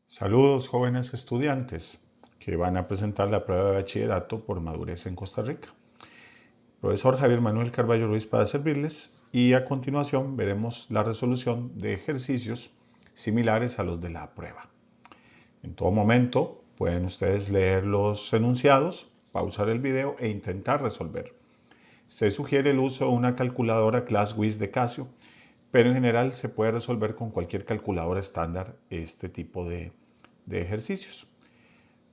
Saludos jóvenes estudiantes que van a presentar la prueba de bachillerato por madurez en Costa Rica. Profesor Javier Manuel Carballo Ruiz para servirles y a continuación veremos la resolución de ejercicios similares a los de la prueba. En todo momento pueden ustedes leer los enunciados, pausar el video e intentar resolver. Se sugiere el uso de una calculadora ClassWiz de Casio, pero en general se puede resolver con cualquier calculadora estándar este tipo de ejercicios.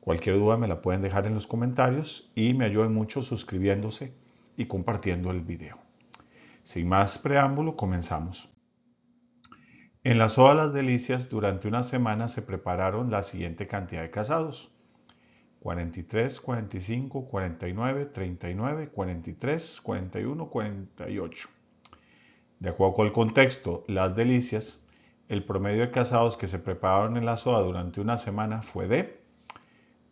Cualquier duda me la pueden dejar en los comentarios y me ayudan mucho suscribiéndose y compartiendo el video. Sin más preámbulo, comenzamos. En la Soda Las Delicias, durante una semana se prepararon la siguiente cantidad de casados: 43, 45, 49, 39, 43, 41, 48. De acuerdo con el contexto, Las Delicias, el promedio de casados que se prepararon en la soda durante una semana fue de...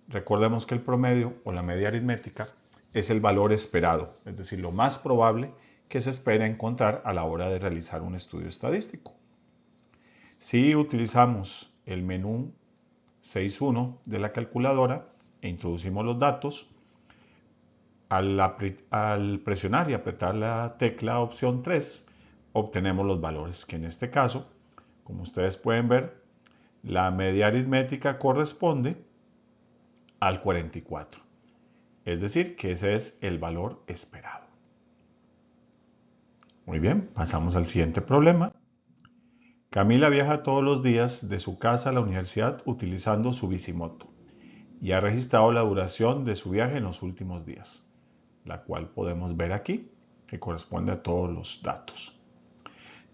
Recordemos que el promedio o la media aritmética es el valor esperado, es decir, lo más probable que se espera encontrar a la hora de realizar un estudio estadístico. Si utilizamos el menú 6.1 de la calculadora e introducimos los datos, al presionar y apretar la tecla opción 3, obtenemos los valores, que en este caso, como ustedes pueden ver, la media aritmética corresponde al 44. Es decir, que ese es el valor esperado. Muy bien, pasamos al siguiente problema. Camila viaja todos los días de su casa a la universidad utilizando su bicimoto y ha registrado la duración de su viaje en los últimos días, la cual podemos ver aquí, que corresponde a todos los datos.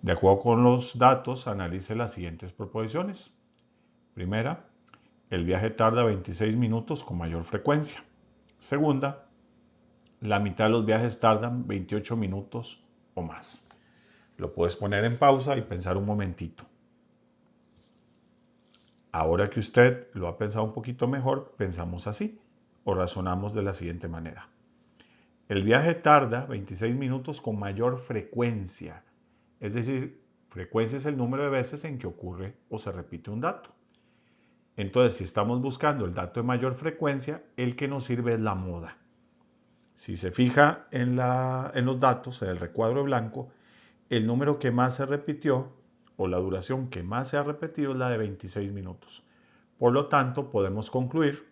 De acuerdo con los datos, analice las siguientes proposiciones. Primera, el viaje tarda 26 minutos con mayor frecuencia. Segunda, la mitad de los viajes tardan 28 minutos o más. Lo puedes poner en pausa y pensar un momentito. Ahora que usted lo ha pensado un poquito mejor, pensamos así o razonamos de la siguiente manera. El viaje tarda 26 minutos con mayor frecuencia. Es decir, frecuencia es el número de veces en que ocurre o se repite un dato. Entonces, si estamos buscando el dato de mayor frecuencia, el que nos sirve es la moda. Si se fija en los datos, en el recuadro blanco, el número que más se repitió o la duración que más se ha repetido es la de 26 minutos. Por lo tanto, podemos concluir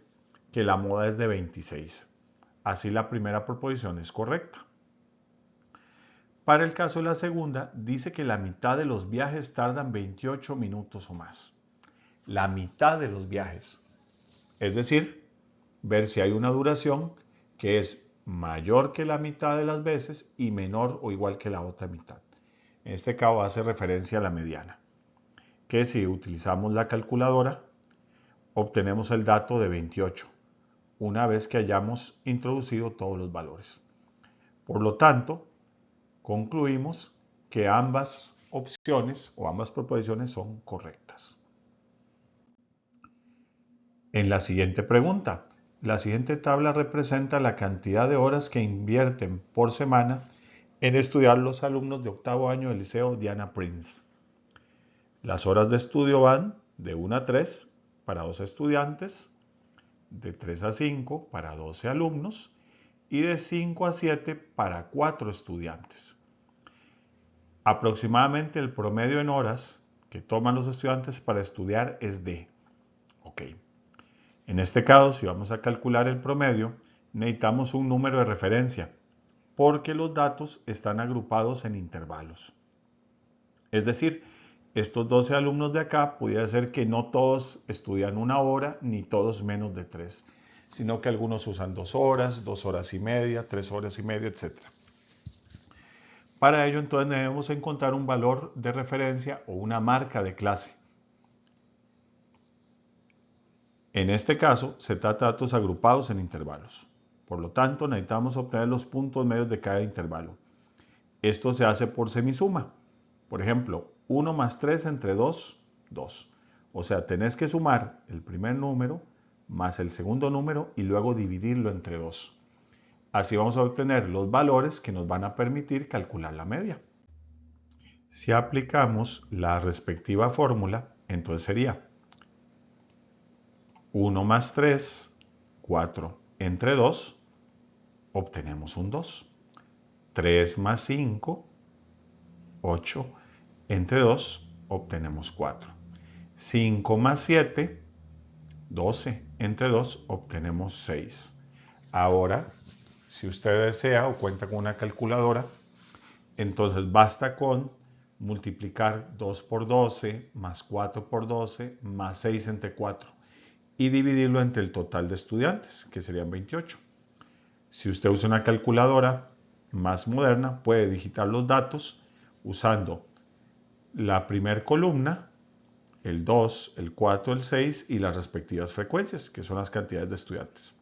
que la moda es de 26. Así la primera proposición es correcta. Para el caso de la segunda, dice que la mitad de los viajes tardan 28 minutos o más. La mitad de los viajes. Es decir, ver si hay una duración que es mayor que la mitad de las veces y menor o igual que la otra mitad. En este caso hace referencia a la mediana, que si utilizamos la calculadora, obtenemos el dato de 28, una vez que hayamos introducido todos los valores. Por lo tanto, concluimos que ambas opciones o ambas proposiciones son correctas. En la siguiente pregunta, la siguiente tabla representa la cantidad de horas que invierten por semana en estudiar los alumnos de octavo año del Liceo Diana Prince. Las horas de estudio van de 1 a 3 para 2 estudiantes, de 3 a 5 para 12 alumnos y de 5 a 7 para 4 estudiantes. Aproximadamente el promedio en horas que toman los estudiantes para estudiar es de... Ok. En este caso, si vamos a calcular el promedio, necesitamos un número de referencia, porque los datos están agrupados en intervalos. Es decir, estos 12 alumnos de acá, pudiera ser que no todos estudian 1 hora, ni todos menos de 3, sino que algunos usan 2 horas, 2 horas y media, 3 horas y media, etc. Para ello, entonces, debemos encontrar un valor de referencia o una marca de clase. En este caso, se trata de datos agrupados en intervalos. Por lo tanto, necesitamos obtener los puntos medios de cada intervalo. Esto se hace por semisuma. Por ejemplo, 1 más 3 entre 2, 2. O sea, tenés que sumar el primer número más el segundo número y luego dividirlo entre 2. Así vamos a obtener los valores que nos van a permitir calcular la media. Si aplicamos la respectiva fórmula, entonces sería 1 más 3, 4 entre 2, obtenemos un 2. 3 más 5, 8 entre 2, obtenemos 4. 5 más 7, 12 entre 2, obtenemos 6. Ahora, si usted desea o cuenta con una calculadora, entonces basta con multiplicar 2 por 12 más 4 por 12 más 6 entre 4 y dividirlo entre el total de estudiantes, que serían 28. Si usted usa una calculadora más moderna, puede digitar los datos usando la primera columna, el 2, el 4, el 6 y las respectivas frecuencias, que son las cantidades de estudiantes.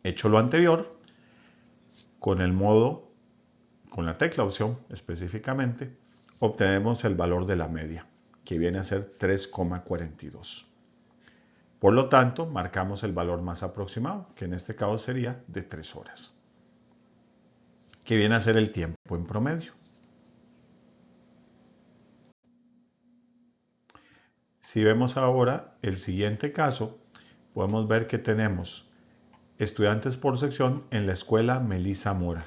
Hecho lo anterior, con la tecla opción específicamente, obtenemos el valor de la media, que viene a ser 3,42. Por lo tanto, marcamos el valor más aproximado, que en este caso sería de 3 horas, que viene a ser el tiempo en promedio. Si vemos ahora el siguiente caso, podemos ver que tenemos estudiantes por sección en la escuela Melissa Mora.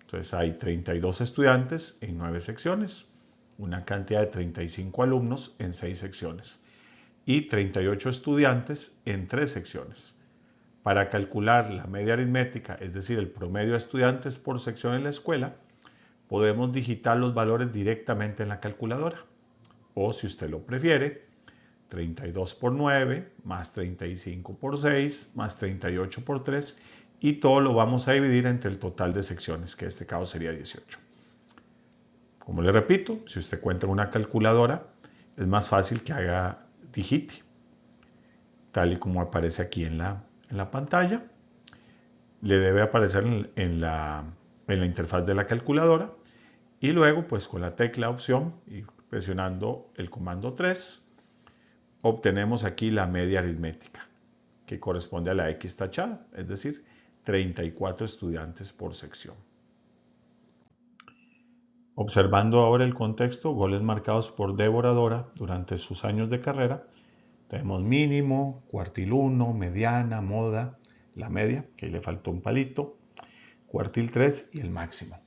Entonces hay 32 estudiantes en 9 secciones, una cantidad de 35 alumnos en 6 secciones y 38 estudiantes en 3 secciones. Para calcular la media aritmética, es decir, el promedio de estudiantes por sección en la escuela, podemos digitar los valores directamente en la calculadora. O si usted lo prefiere, 32 por 9 más 35 por 6 más 38 por 3 y todo lo vamos a dividir entre el total de secciones, que en este caso sería 18. Como le repito, si usted cuenta una calculadora, es más fácil que digite, tal y como aparece aquí en la pantalla. Le debe aparecer en la interfaz de la calculadora y luego pues con la tecla opción y presionando el comando 3 obtenemos aquí la media aritmética, que corresponde a la X tachada, es decir, 34 estudiantes por sección. Observando ahora el contexto, goles marcados por Débora Dora durante sus años de carrera, tenemos mínimo, cuartil 1, mediana, moda, la media, que le faltó un palito, cuartil 3 y el máximo.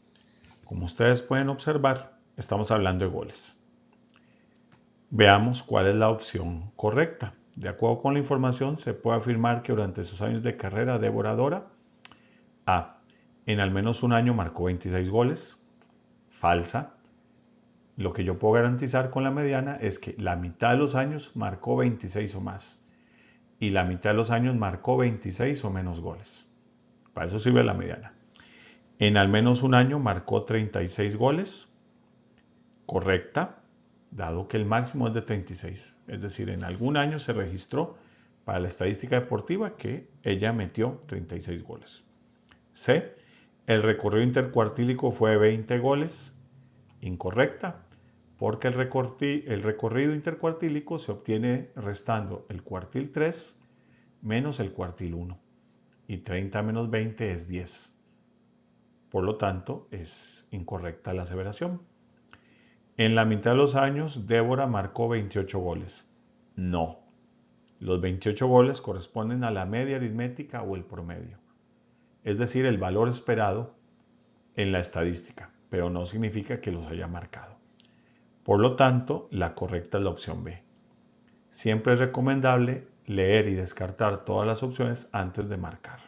Como ustedes pueden observar, estamos hablando de goles. Veamos cuál es la opción correcta. De acuerdo con la información, se puede afirmar que durante sus años de carrera, Débora Dora, A. En al menos un año marcó 26 goles. Falsa. Lo que yo puedo garantizar con la mediana es que la mitad de los años marcó 26 o más. Y la mitad de los años marcó 26 o menos goles. Para eso sirve la mediana. En al menos un año marcó 36 goles. Correcta, dado que el máximo es de 36. Es decir, en algún año se registró para la estadística deportiva que ella metió 36 goles. C. El recorrido intercuartílico fue de 20 goles. Incorrecta, porque el recorrido intercuartílico se obtiene restando el cuartil 3 menos el cuartil 1. Y 30 menos 20 es 10. Por lo tanto, es incorrecta la aseveración. En la mitad de los años, Débora marcó 28 goles. No. Los 28 goles corresponden a la media aritmética o el promedio. Es decir, el valor esperado en la estadística, pero no significa que los haya marcado. Por lo tanto, la correcta es la opción B. Siempre es recomendable leer y descartar todas las opciones antes de marcar.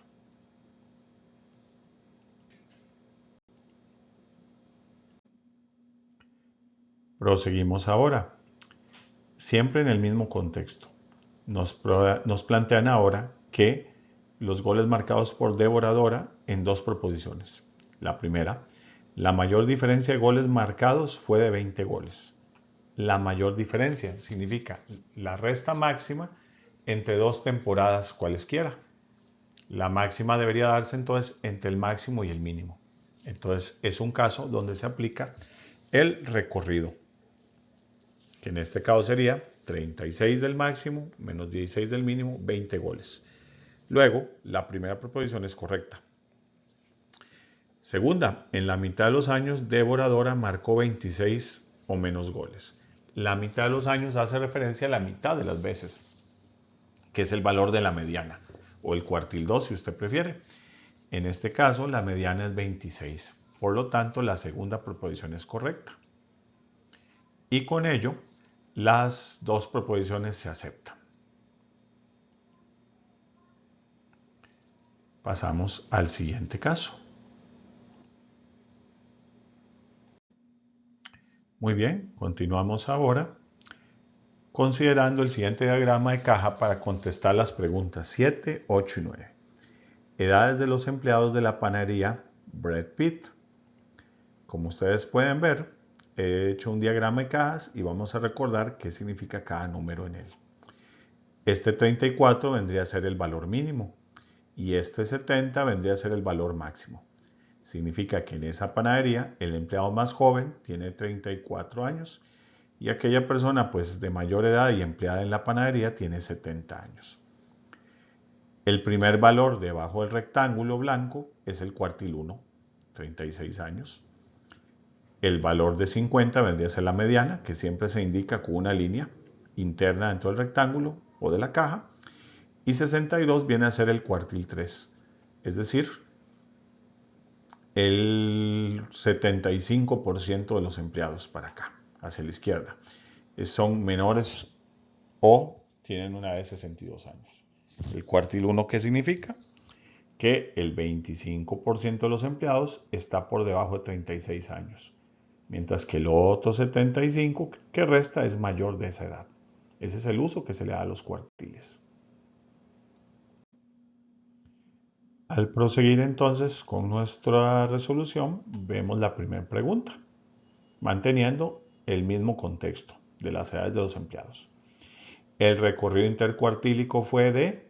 Proseguimos ahora. Siempre en el mismo contexto. Nos plantean ahora que los goles marcados por Débora Dora en dos proposiciones. La primera, la mayor diferencia de goles marcados fue de 20 goles. La mayor diferencia significa la resta máxima entre dos temporadas cualesquiera. La máxima debería darse entonces entre el máximo y el mínimo. Entonces es un caso donde se aplica el recorrido, que en este caso sería 36 del máximo menos 16 del mínimo, 20 goles. Luego, la primera proposición es correcta. Segunda, en la mitad de los años, Débora Dora marcó 26 o menos goles. La mitad de los años hace referencia a la mitad de las veces que es el valor de la mediana, o el cuartil 2 si usted prefiere. En este caso, la mediana es 26. Por lo tanto, la segunda proposición es correcta. Y con ello, las dos proposiciones se aceptan. Pasamos al siguiente caso. Muy bien, continuamos ahora considerando el siguiente diagrama de caja para contestar las preguntas 7, 8 y 9. Edades de los empleados de la panadería Brad Pitt. Como ustedes pueden ver, he hecho un diagrama de cajas y vamos a recordar qué significa cada número en él. Este 34 vendría a ser el valor mínimo y este 70 vendría a ser el valor máximo. Significa que en esa panadería el empleado más joven tiene 34 años y aquella persona pues de mayor edad y empleada en la panadería tiene 70 años. El primer valor debajo del rectángulo blanco es el cuartil 1, 36 años. El valor de 50 vendría a ser la mediana, que siempre se indica con una línea interna dentro del rectángulo o de la caja. Y 62 viene a ser el cuartil 3, es decir, el 75% de los empleados para acá, hacia la izquierda. Son menores o tienen una edad de 62 años. El cuartil 1, ¿qué significa? Que el 25% de los empleados está por debajo de 36 años, mientras que el otro 75% que resta es mayor de esa edad. Ese es el uso que se le da a los cuartiles. Al proseguir entonces con nuestra resolución, vemos la primera pregunta, manteniendo el mismo contexto de las edades de los empleados. El recorrido intercuartílico fue de...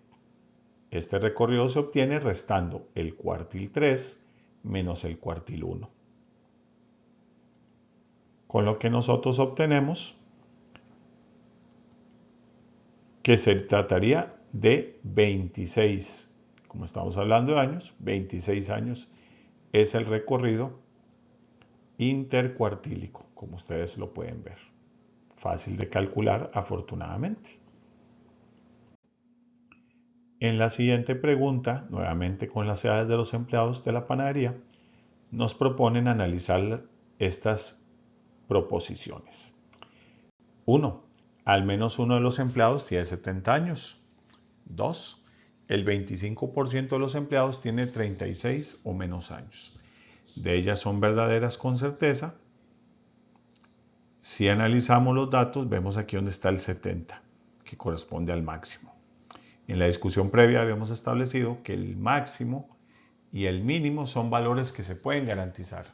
Este recorrido se obtiene restando el cuartil 3 menos el cuartil 1. Con lo que nosotros obtenemos que se trataría de 26. Como estamos hablando de años, 26 años es el recorrido intercuartílico, como ustedes lo pueden ver. Fácil de calcular, afortunadamente. En la siguiente pregunta, nuevamente con las edades de los empleados de la panadería, nos proponen analizar estas proposiciones. 1. Al menos uno de los empleados tiene 70 años. 2. El 25% de los empleados tiene 36 o menos años. De ellas son verdaderas con certeza. Si analizamos los datos, vemos aquí donde está el 70, que corresponde al máximo. En la discusión previa habíamos establecido que el máximo y el mínimo son valores que se pueden garantizar.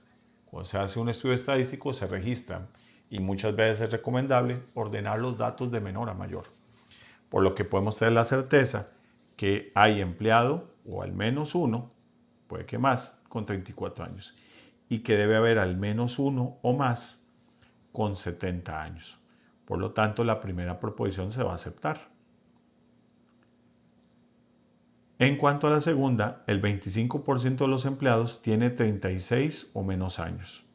Cuando se hace un estudio estadístico se registran y muchas veces es recomendable ordenar los datos de menor a mayor. Por lo que podemos tener la certeza que hay empleado, o al menos uno, puede que más, con 34 años, y que debe haber al menos uno o más con 70 años. Por lo tanto, la primera proposición se va a aceptar. En cuanto a la segunda, el 25% de los empleados tiene 36 o menos años.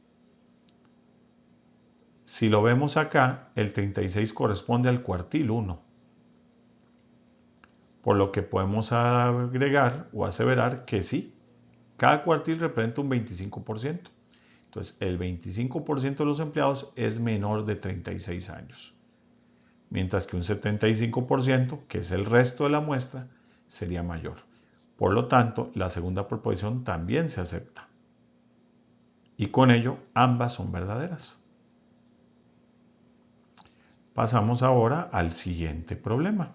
Si lo vemos acá, el 36 corresponde al cuartil 1. Por lo que podemos agregar o aseverar que sí, cada cuartil representa un 25%. Entonces, el 25% de los empleados es menor de 36 años. Mientras que un 75%, que es el resto de la muestra, sería mayor. Por lo tanto, la segunda proposición también se acepta. Y con ello, ambas son verdaderas. Pasamos ahora al siguiente problema.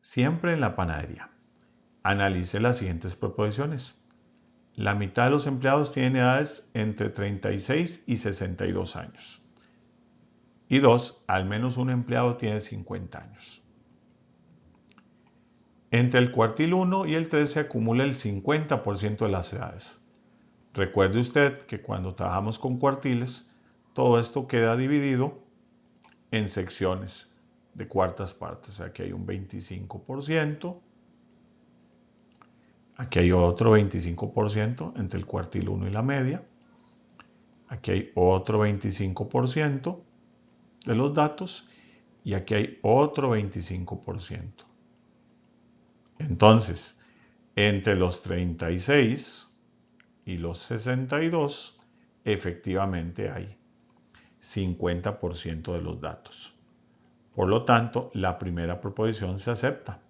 Siempre en la panadería. Analice las siguientes proposiciones. La mitad de los empleados tienen edades entre 36 y 62 años. Y 2, al menos un empleado tiene 50 años. Entre el cuartil 1 y el 3 se acumula el 50% de las edades. Recuerde usted que cuando trabajamos con cuartiles, todo esto queda dividido en secciones de cuartas partes. Aquí hay un 25%. Aquí hay otro 25% entre el cuartil 1 y la media. Aquí hay otro 25% de los datos. y aquí hay otro 25%. Entonces, entre los 36 y los 62, efectivamente hay 50% de los datos. Por lo tanto, la primera proposición se acepta.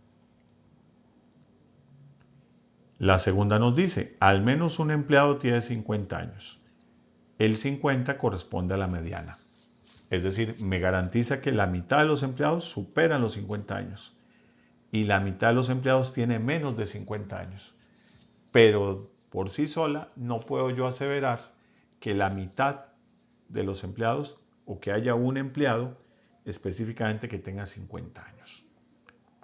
La segunda nos dice, al menos un empleado tiene 50 años. El 50 corresponde a la mediana. Es decir, me garantiza que la mitad de los empleados superan los 50 años y la mitad de los empleados tiene menos de 50 años. Pero por sí sola no puedo yo aseverar que la mitad de los empleados o que haya un empleado específicamente que tenga 50 años.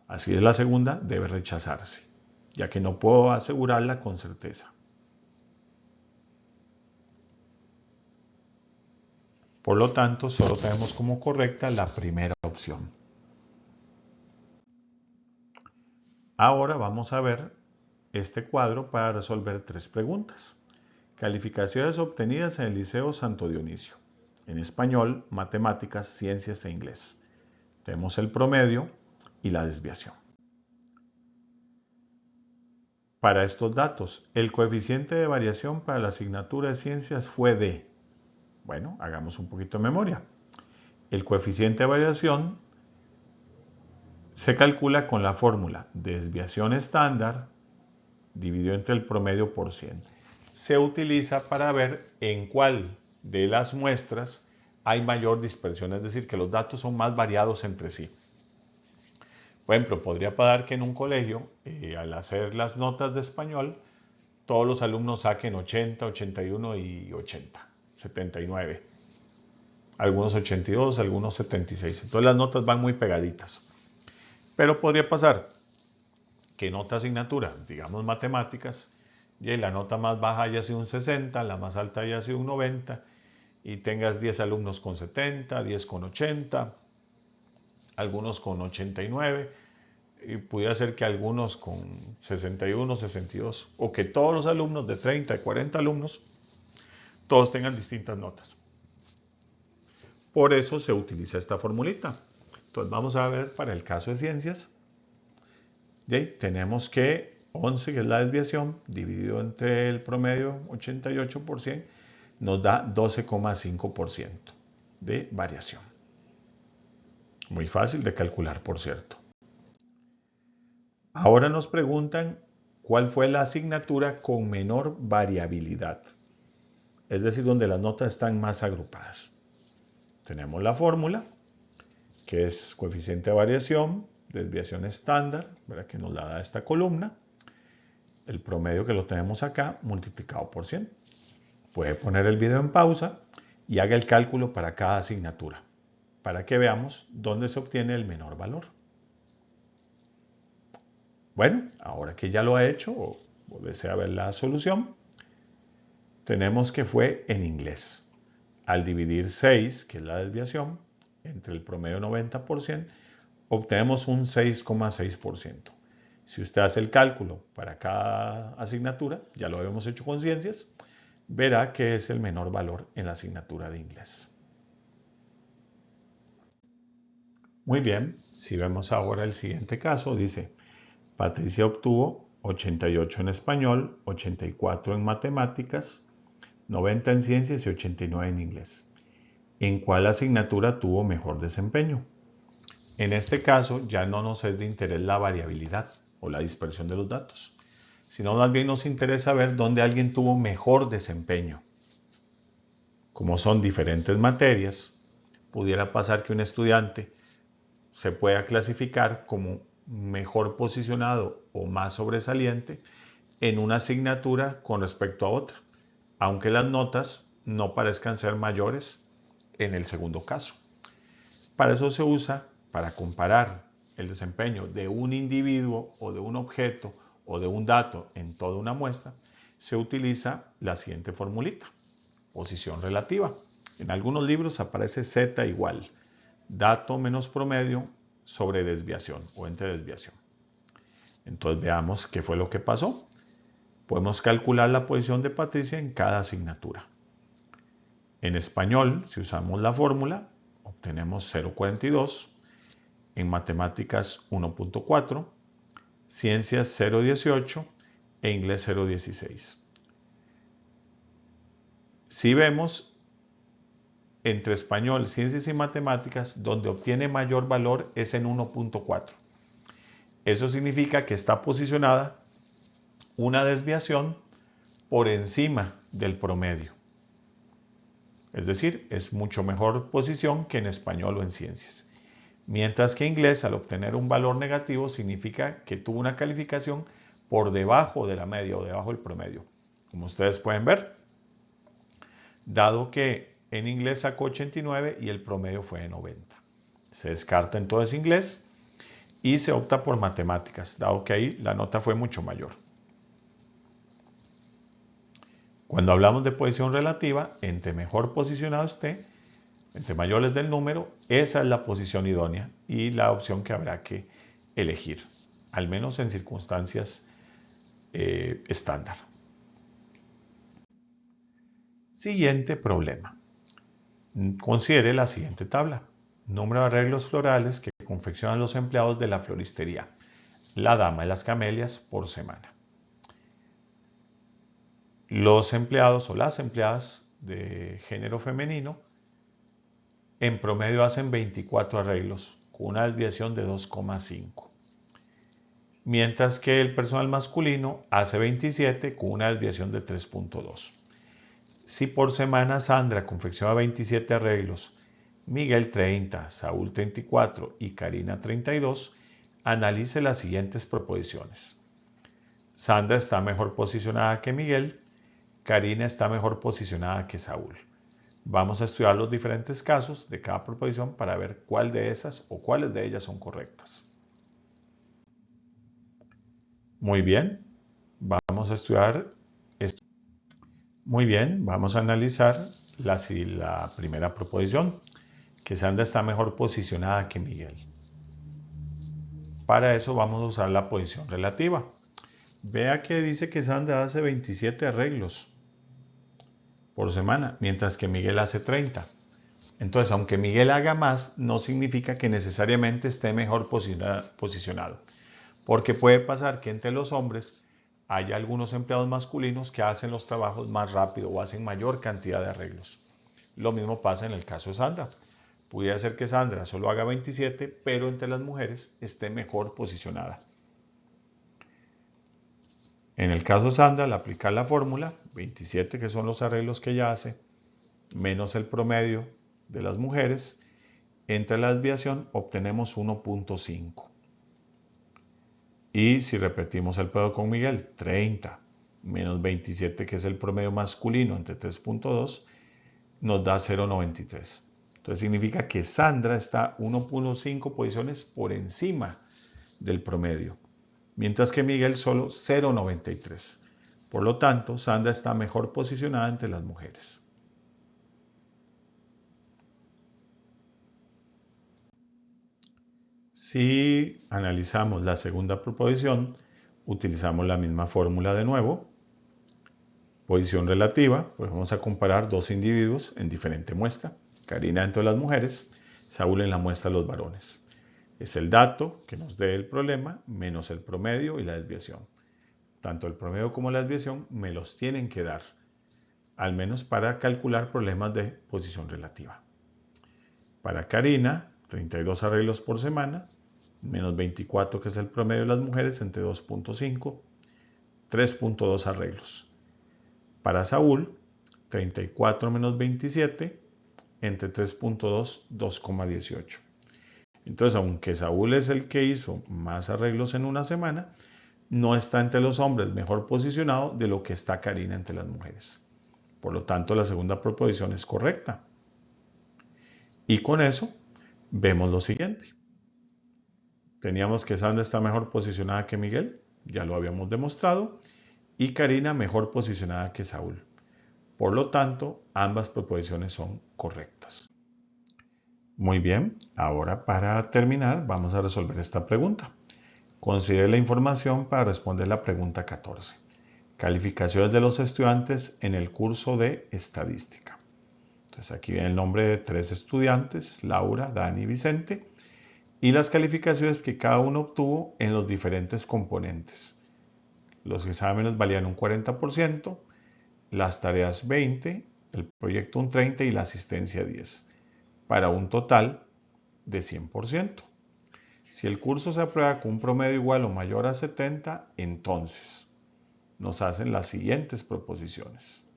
Así es, la segunda debe rechazarse, ya que no puedo asegurarla con certeza. Por lo tanto, solo tenemos como correcta la primera opción. Ahora vamos a ver este cuadro para resolver 3 preguntas. Calificaciones obtenidas en el Liceo Santo Dionisio. En español, matemáticas, ciencias e inglés. Tenemos el promedio y la desviación. Para estos datos, el coeficiente de variación para la asignatura de ciencias fue de... Bueno, hagamos un poquito de memoria. El coeficiente de variación se calcula con la fórmula desviación estándar dividido entre el promedio por 100. Se utiliza para ver en cuál de las muestras hay mayor dispersión, es decir, que los datos son más variados entre sí. Por ejemplo, podría pasar que en un colegio, al hacer las notas de español, todos los alumnos saquen 80, 81 y 80, 79. Algunos 82, algunos 76. Entonces las notas van muy pegaditas. Pero podría pasar que en otra asignatura, digamos matemáticas, y la nota más baja haya sido un 60, la más alta haya sido un 90, y tengas 10 alumnos con 70, 10 con 80, algunos con 89, y pudiera ser que algunos con 61, 62, o que todos los alumnos de 30 y 40 alumnos, todos tengan distintas notas. Por eso se utiliza esta formulita. Entonces vamos a ver para el caso de ciencias. Tenemos que 11, que es la desviación, dividido entre el promedio 88%, nos da 12,5% de variación. Muy fácil de calcular, por cierto. Ahora nos preguntan cuál fue la asignatura con menor variabilidad, es decir, donde las notas están más agrupadas. Tenemos la fórmula, que es coeficiente de variación, desviación estándar, ¿verdad?, que nos la da esta columna, el promedio que lo tenemos acá multiplicado por 100. Puede poner el video en pausa y haga el cálculo para cada asignatura, para que veamos dónde se obtiene el menor valor. Bueno, ahora que ya lo ha hecho o desea ver la solución, tenemos que fue en inglés. Al dividir 6, que es la desviación, entre el promedio 90%, obtenemos un 6,6%. Si usted hace el cálculo para cada asignatura, ya lo habíamos hecho con ciencias, verá que es el menor valor en la asignatura de inglés. Muy bien, si vemos ahora el siguiente caso, dice, Patricia obtuvo 88 en español, 84 en matemáticas, 90 en ciencias y 89 en inglés. ¿En cuál asignatura tuvo mejor desempeño? En este caso ya no nos es de interés la variabilidad o la dispersión de los datos, sino más bien nos interesa ver dónde alguien tuvo mejor desempeño. Como son diferentes materias, pudiera pasar que un estudiante se pueda clasificar como mejor posicionado o más sobresaliente en una asignatura con respecto a otra, aunque las notas no parezcan ser mayores en el segundo caso. Para eso se usa, para comparar el desempeño de un individuo o de un objeto o de un dato en toda una muestra, se utiliza la siguiente formulita, posición relativa. En algunos libros aparece Z igual, dato menos promedio sobre desviación o entre desviación. Entonces veamos qué fue lo que pasó. Podemos calcular la posición de Patricia en cada asignatura. En español, si usamos la fórmula, obtenemos 0,42. en matemáticas 1.4, ciencias 0.18 e inglés 0.16. Si vemos entre español, ciencias y matemáticas, donde obtiene mayor valor es en 1.4. Eso significa que está posicionada una desviación por encima del promedio. Es decir, es mucho mejor posición que en español o en ciencias. Mientras que inglés, al obtener un valor negativo, significa que tuvo una calificación por debajo de la media o debajo del promedio. Como ustedes pueden ver, dado que en inglés sacó 89 y el promedio fue de 90. Se descarta entonces inglés y se opta por matemáticas, dado que ahí la nota fue mucho mayor. Cuando hablamos de posición relativa, entre mejor posicionado esté, entre mayor les dé el número, esa es la posición idónea y la opción que habrá que elegir, al menos en circunstancias estándar. Siguiente problema. Considere la siguiente tabla. Número de arreglos florales que confeccionan los empleados de la floristería, la dama de las camelias, por semana. Los empleados o las empleadas de género femenino en promedio hacen 24 arreglos con una desviación de 2,5. Mientras que el personal masculino hace 27 con una desviación de 3,2. Si por semana Sandra confecciona 27 arreglos, Miguel 30, Saúl 34 y Karina 32, analice las siguientes proposiciones. Sandra está mejor posicionada que Miguel, Karina está mejor posicionada que Saúl. Vamos a estudiar los diferentes casos de cada proposición para ver cuál de esas o cuáles de ellas son correctas. Muy bien, vamos a estudiar esto. Muy bien, vamos a analizar la primera proposición, que Sandra está mejor posicionada que Miguel. Para eso vamos a usar la posición relativa. Vea que dice que Sandra hace 27 arreglos por semana, mientras que Miguel hace 30. Entonces, aunque Miguel haga más, no significa que necesariamente esté mejor posicionado, porque puede pasar que entre los hombres haya algunos empleados masculinos que hacen los trabajos más rápido o hacen mayor cantidad de arreglos. Lo mismo pasa en el caso de Sandra. Pudiera ser que Sandra solo haga 27, pero entre las mujeres esté mejor posicionada. En el caso de Sandra, al aplicar la fórmula, 27 que son los arreglos que ella hace, menos el promedio de las mujeres, entre la desviación obtenemos 1,5. Y si repetimos el pedo con Miguel, 30 menos 27 que es el promedio masculino entre 3,2, nos da 0,93. Entonces significa que Sandra está 1,5 posiciones por encima del promedio, mientras que Miguel solo 0,93. Por lo tanto, Sandra está mejor posicionada entre las mujeres. Si analizamos la segunda proposición, utilizamos la misma fórmula de nuevo. Posición relativa, pues vamos a comparar dos individuos en diferente muestra. Karina entre las mujeres, Saúl en la muestra de los varones. Es el dato que nos dé el problema menos el promedio y la desviación. Tanto el promedio como la desviación me los tienen que dar, al menos para calcular problemas de posición relativa. Para Karina, 32 arreglos por semana, menos 24 que es el promedio de las mujeres entre 2,5, 3,2 arreglos. Para Saúl, 34 menos 27 entre 3,2, 2,18. Entonces, aunque Saúl es el que hizo más arreglos en una semana, no está entre los hombres mejor posicionado de lo que está Karina entre las mujeres. Por lo tanto, la segunda proposición es correcta. Y con eso, vemos lo siguiente. Teníamos que Sandra está mejor posicionada que Miguel, ya lo habíamos demostrado, y Karina mejor posicionada que Saúl. Por lo tanto, ambas proposiciones son correctas. Muy bien, ahora para terminar vamos a resolver esta pregunta. Considere la información para responder la pregunta 14. Calificaciones de los estudiantes en el curso de estadística. Entonces aquí viene el nombre de 3 estudiantes, Laura, Dani y Vicente. y las calificaciones que cada uno obtuvo en los diferentes componentes. Los exámenes valían un 40%, las tareas 20%, el proyecto un 30% y la asistencia 10%, para un total de 100%. Si el curso se aprueba con un promedio igual o mayor a 70, entonces nos hacen las siguientes proposiciones.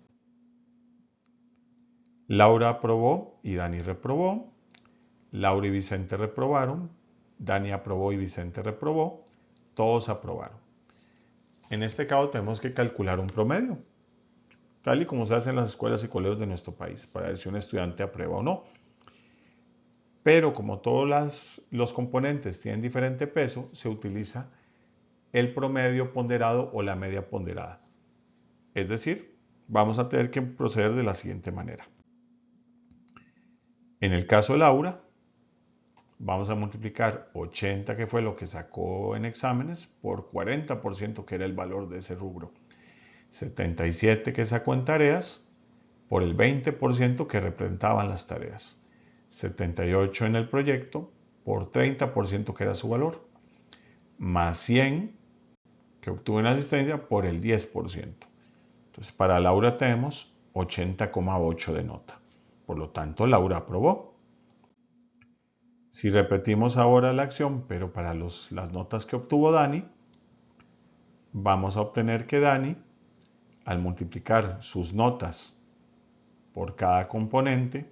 Laura aprobó y Dani reprobó. Laura y Vicente reprobaron. Dani aprobó y Vicente reprobó. Todos aprobaron. En este caso tenemos que calcular un promedio, tal y como se hace en las escuelas y colegios de nuestro país, para ver si un estudiante aprueba o no. Pero como todos los componentes tienen diferente peso, se utiliza el promedio ponderado o la media ponderada. Es decir, vamos a tener que proceder de la siguiente manera. En el caso de Laura, vamos a multiplicar 80, que fue lo que sacó en exámenes, por 40%, que era el valor de ese rubro. 77 que sacó en tareas, por el 20% que representaban las tareas. 78 en el proyecto, por 30% que era su valor, más 100 que obtuvo en asistencia por el 10%. Entonces para Laura tenemos 80,8 de nota. Por lo tanto, Laura aprobó. Si repetimos ahora la acción, pero para las notas que obtuvo Dani, vamos a obtener que Dani, al multiplicar sus notas por cada componente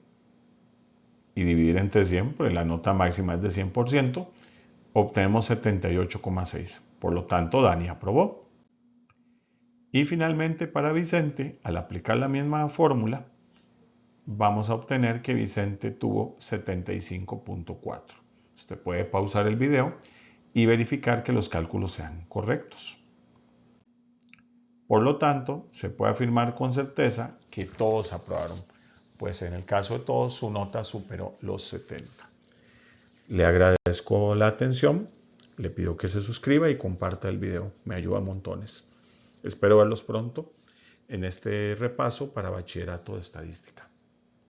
y dividir entre 100, porque la nota máxima es de 100%, obtenemos 78,6. Por lo tanto, Dani aprobó. Y finalmente para Vicente, al aplicar la misma fórmula, vamos a obtener que Vicente tuvo 75,4. Usted puede pausar el video y verificar que los cálculos sean correctos. Por lo tanto, se puede afirmar con certeza que todos aprobaron, pues en el caso de todos su nota superó los 70. Le agradezco la atención, le pido que se suscriba y comparta el video, me ayuda montones. Espero verlos pronto en este repaso para bachillerato de estadística.